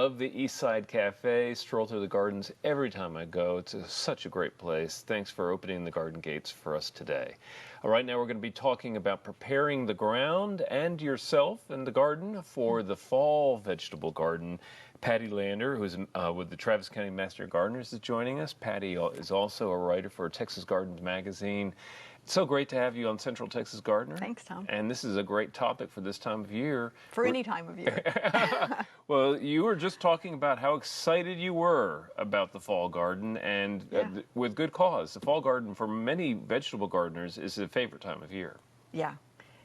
love the East Side Cafe. Stroll through the gardens every time I go. It's such a great place. Thanks for opening the garden gates for us today. All right, now we're going to be talking about preparing the ground and yourself and the garden for the fall vegetable garden. Patty Leander, who's with the Travis County Master Gardeners, is joining us. Patty is also a writer for Texas Gardens Magazine. It's so great to have you on Central Texas Gardener. Thanks, Tom. And this is a great topic for this time of year. For any time of year. Well, you were just talking about how excited you were about the fall garden, and with good cause. The fall garden, for many vegetable gardeners, is a favorite time of year. Yeah.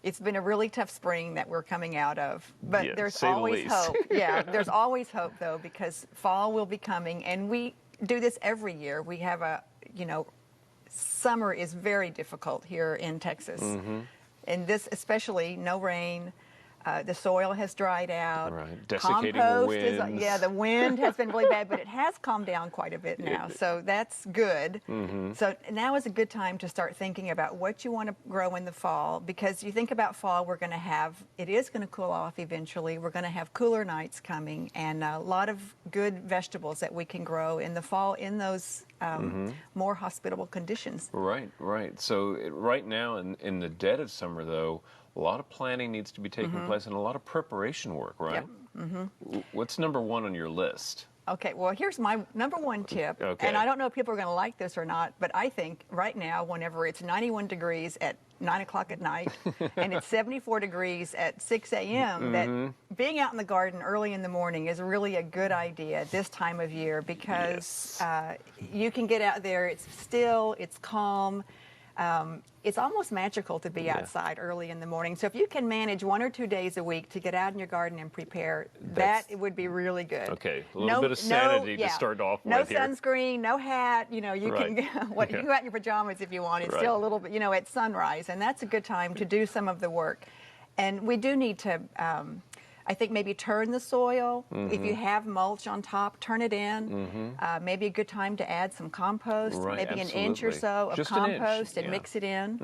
It's been a really tough spring that we're coming out of, but there's always hope. There's always hope, though, because fall will be coming, and we do this every year. We have summer is very difficult here in Texas. And this, especially, no rain. The soil has dried out. Right. Desiccating winds. The wind has been really bad, but it has calmed down quite a bit now, so that's good. So now is a good time to start thinking about what you want to grow in the fall, because you think about fall, it is going to cool off eventually. We're going to have cooler nights coming, and a lot of good vegetables that we can grow in the fall in those more hospitable conditions. Right. So right now, in the dead of summer, though, a lot of planning needs to be taking place and a lot of preparation work, right? Yep. What's number one on your list? Okay, well, here's my number one tip. And I don't know if people are going to like this or not, but I think right now, whenever it's 91 degrees at 9 o'clock at night and it's 74 degrees at 6 a.m., that being out in the garden early in the morning is really a good idea at this time of year, because you can get out there, it's still, it's calm. It's almost magical to be outside early in the morning. So if you can manage 1 or 2 days a week to get out in your garden and prepare, it would be really good. Okay, a little bit of sanity to start off with here. No sunscreen, no hat. You can you can go out in your pajamas if you want. It's still a little bit, at sunrise, and that's a good time to do some of the work. And we do need to, I think, maybe turn the soil. If you have mulch on top, turn it in. Maybe a good time to add some compost, maybe an inch or so of compost and mix it in.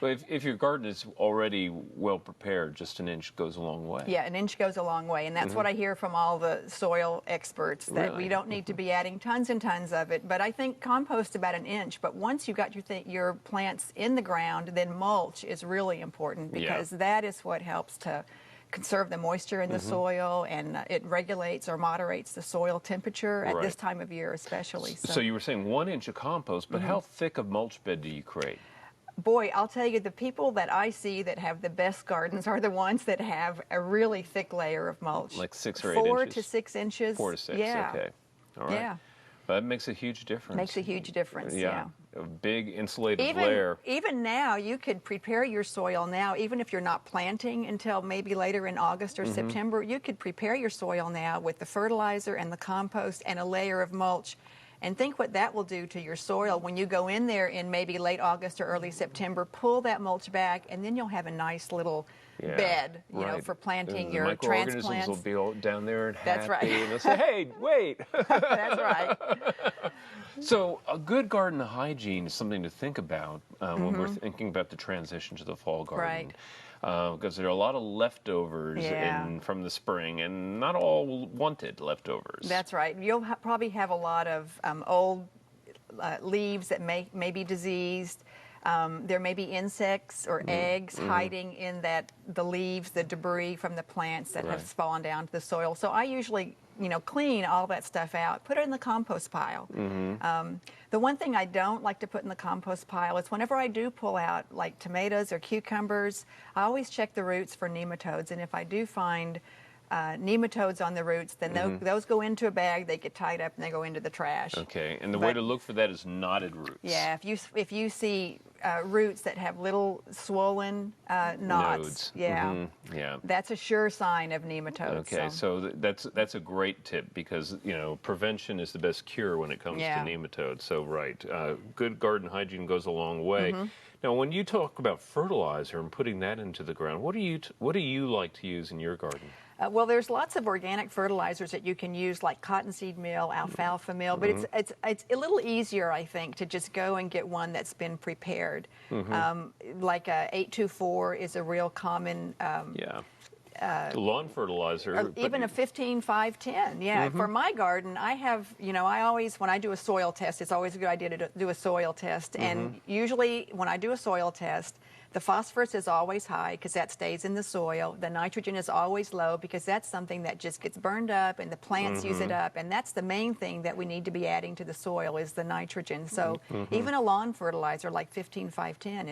Well, if your garden is already well prepared, just an inch goes a long way. Yeah, an inch goes a long way, and that's what I hear from all the soil experts, that we don't need to be adding tons and tons of it. But I think compost about an inch. But once you've got your plants in the ground, then mulch is really important, because that is what helps to conserve the moisture in the soil, and it regulates or moderates the soil temperature at this time of year especially. So you were saying 1 inch of compost, but how thick of mulch bed do you create? Boy, I'll tell you, the people that I see that have the best gardens are the ones that have a really thick layer of mulch. Like 6 or 8 inches? 4 to 6 inches. 4 to 6, okay. All right. Yeah. That makes a huge difference. Makes a huge difference, A big insulated layer. Even now, you could prepare your soil now, even if you're not planting until maybe later in August or September. You could prepare your soil now with the fertilizer and the compost and a layer of mulch. And think what that will do to your soil when you go in there in maybe late August or early September. Pull that mulch back, and then you'll have a nice little bed, for planting your transplants. The microorganisms will be all down there and happy. That's right. And they'll say, hey, wait. That's right. So a good garden hygiene is something to think about when we're thinking about the transition to the fall garden. Right. Because there are a lot of leftovers from the spring, and not all wanted leftovers. That's right. You'll probably have a lot of old leaves that may be diseased. There may be insects or eggs hiding in the leaves, the debris from the plants that have fallen down to the soil. So I usually clean all that stuff out, put it in the compost pile. The one thing I don't like to put in the compost pile is whenever I do pull out like tomatoes or cucumbers, I always check the roots for nematodes. And if I do find nematodes on the roots, then those go into a bag, they get tied up, and they go into the trash. Okay, and the way to look for that is knotted roots. Yeah, if you see roots that have little swollen knots, that's a sure sign of nematodes. Okay, so that's a great tip, because prevention is the best cure when it comes to nematodes. So good garden hygiene goes a long way. Now, when you talk about fertilizer and putting that into the ground, what do you like to use in your garden? Well, there's lots of organic fertilizers that you can use, like cottonseed meal, alfalfa meal, but it's a little easier, I think, to just go and get one that's been prepared. Like 824 is a real common lawn fertilizer. Or even a 15-5-10. Yeah, for my garden, I have, I always, when I do a soil test, it's always a good idea to do a soil test. And usually when I do a soil test, the phosphorus is always high because that stays in the soil. The nitrogen is always low because that's something that just gets burned up and the plants use it up. And that's the main thing that we need to be adding to the soil is the nitrogen. So even a lawn fertilizer like 15-5-10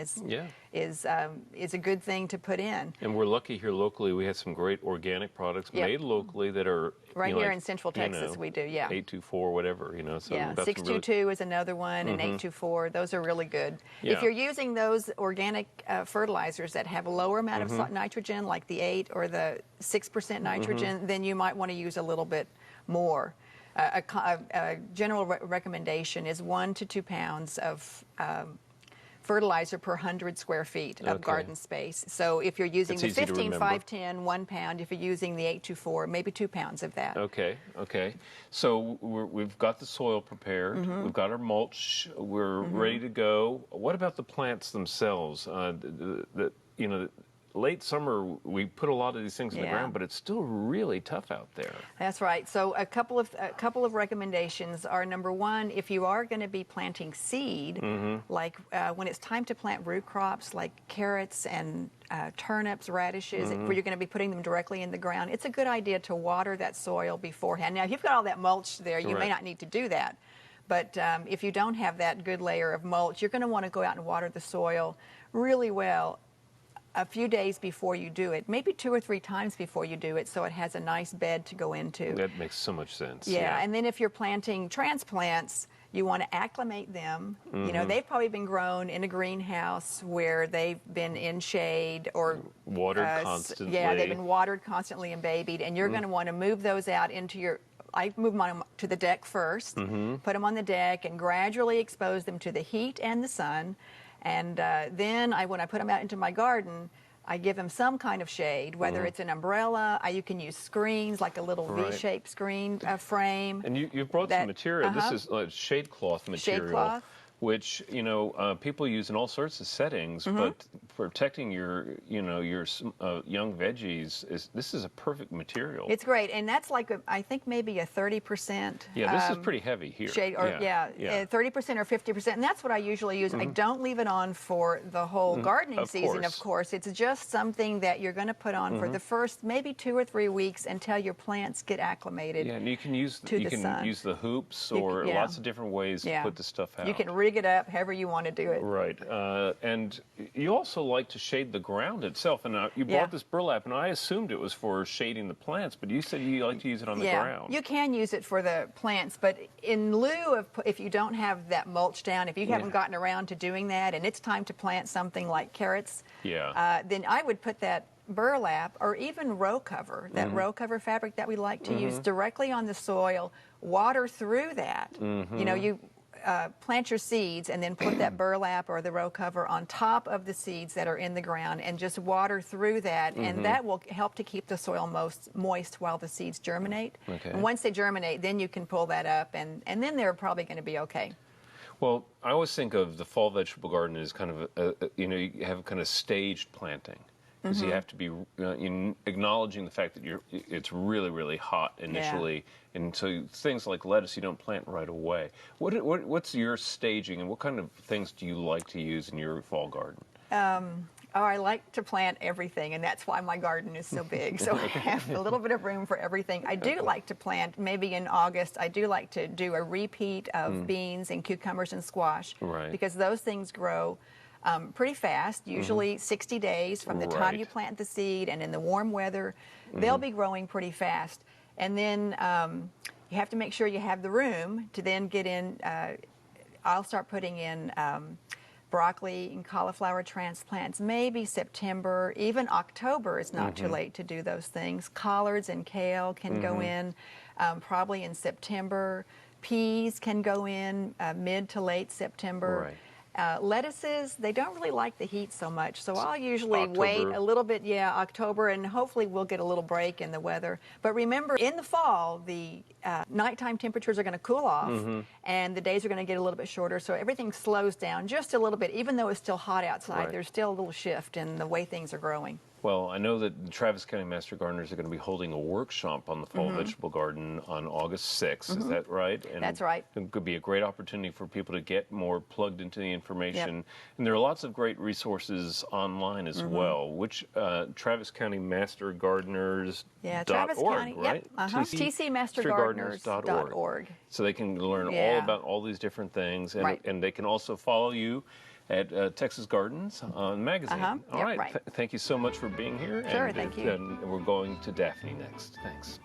is a good thing to put in. And we're lucky here locally. We have some great organic products made locally that are right here in Central Texas. We do, 824, whatever, So 622 is another one, and 824. Those are really good. If you're using those organic fertilizers that have a lower amount of nitrogen, like the 8 or the 6% nitrogen, then you might want to use a little bit more. A general recommendation is 1 to 2 pounds of fertilizer per 100 square feet of garden space. So if you're using the 15-5-10, 1 pound. If you're using the 824, maybe 2 pounds of that. Okay. So we've got the soil prepared. We've got our mulch. We're ready to go. What about the plants themselves? Late summer, we put a lot of these things in the ground, but it's still really tough out there. That's right. So a couple of recommendations are, number one, if you are going to be planting seed, like when it's time to plant root crops like carrots and turnips, radishes, where you're going to be putting them directly in the ground, it's a good idea to water that soil beforehand. Now, if you've got all that mulch there, you may not need to do that. But if you don't have that good layer of mulch, you're going to want to go out and water the soil really well a few days before you do it, maybe 2 or 3 times before you do it, so it has a nice bed to go into. That makes so much sense. Yeah, and then if you're planting transplants, you want to acclimate them. They've probably been grown in a greenhouse where they've been in shade or watered constantly. Yeah, they've been watered constantly and babied, and you're going to want to move those out into your. I move them on to the deck first, put them on the deck, and gradually expose them to the heat and the sun. And then when I put them out into my garden, I give them some kind of shade, whether it's an umbrella. You can use screens, like a little V-shaped screen frame. And you've brought some material. This is shade cloth material. Shade cloth. Which people use in all sorts of settings, but protecting your young veggies this is a perfect material. It's great, and that's like I think maybe a 30%. Yeah, this is pretty heavy here. Shade, or 30% or 50%, and that's what I usually use. I don't leave it on for the whole gardening season. Of course, it's just something that you're going to put on for the first maybe 2 or 3 weeks until your plants get acclimated. Yeah, and you can use use the hoops or lots of different ways to put the stuff out. You can rig it up however you want to do it. Right. And you also like to shade the ground itself. And you bought this burlap, and I assumed it was for shading the plants, but you said you like to use it on the ground. You can use it for the plants, but in lieu of, if you don't have that mulch down, if you haven't gotten around to doing that, and it's time to plant something like carrots, then I would put that burlap or even row cover, that row cover fabric that we like to use, directly on the soil, water through that. You plant your seeds and then put that burlap or the row cover on top of the seeds that are in the ground and just water through that, and that will help to keep the soil moist while the seeds germinate. And once they germinate, then you can pull that up, and then they're probably going to be okay. Well, I always think of the fall vegetable garden as kind of you have kind of staged planting. Because you have to be acknowledging the fact that it's really, really hot initially, and so things like lettuce you don't plant right away. What's your staging, and what kind of things do you like to use in your fall garden? I like to plant everything, and that's why my garden is so big. So I have a little bit of room for everything. I do like to plant, maybe in August, I do like to do a repeat of beans and cucumbers and squash, because those things grow pretty fast, usually 60 days from the time you plant the seed, and in the warm weather, they'll be growing pretty fast. And then you have to make sure you have the room to then get in. I'll start putting in broccoli and cauliflower transplants, maybe September, even October is not too late to do those things. Collards and kale can go in probably in September. Peas can go in mid to late September. Lettuces, they don't really like the heat so much, so I'll usually wait a little bit, October, and hopefully we'll get a little break in the weather. But remember, in the fall, the nighttime temperatures are going to cool off, and the days are going to get a little bit shorter, so everything slows down just a little bit. Even though it's still hot outside, there's still a little shift in the way things are growing. Well, I know that the Travis County Master Gardeners are going to be holding a workshop on the fall vegetable garden on August 6th. Is that right? And That's right. it could be a great opportunity for people to get more plugged into the information. Yep. And there are lots of great resources online as well, which Travis County Master Gardeners. Travis County, right? Yep. TCMastergardeners.org. So they can learn all about all these different things, and they can also follow you at Texas Gardens magazine. All right. Thank you so much for being here. Sure, thank you. And we're going to Daphne next. Thanks.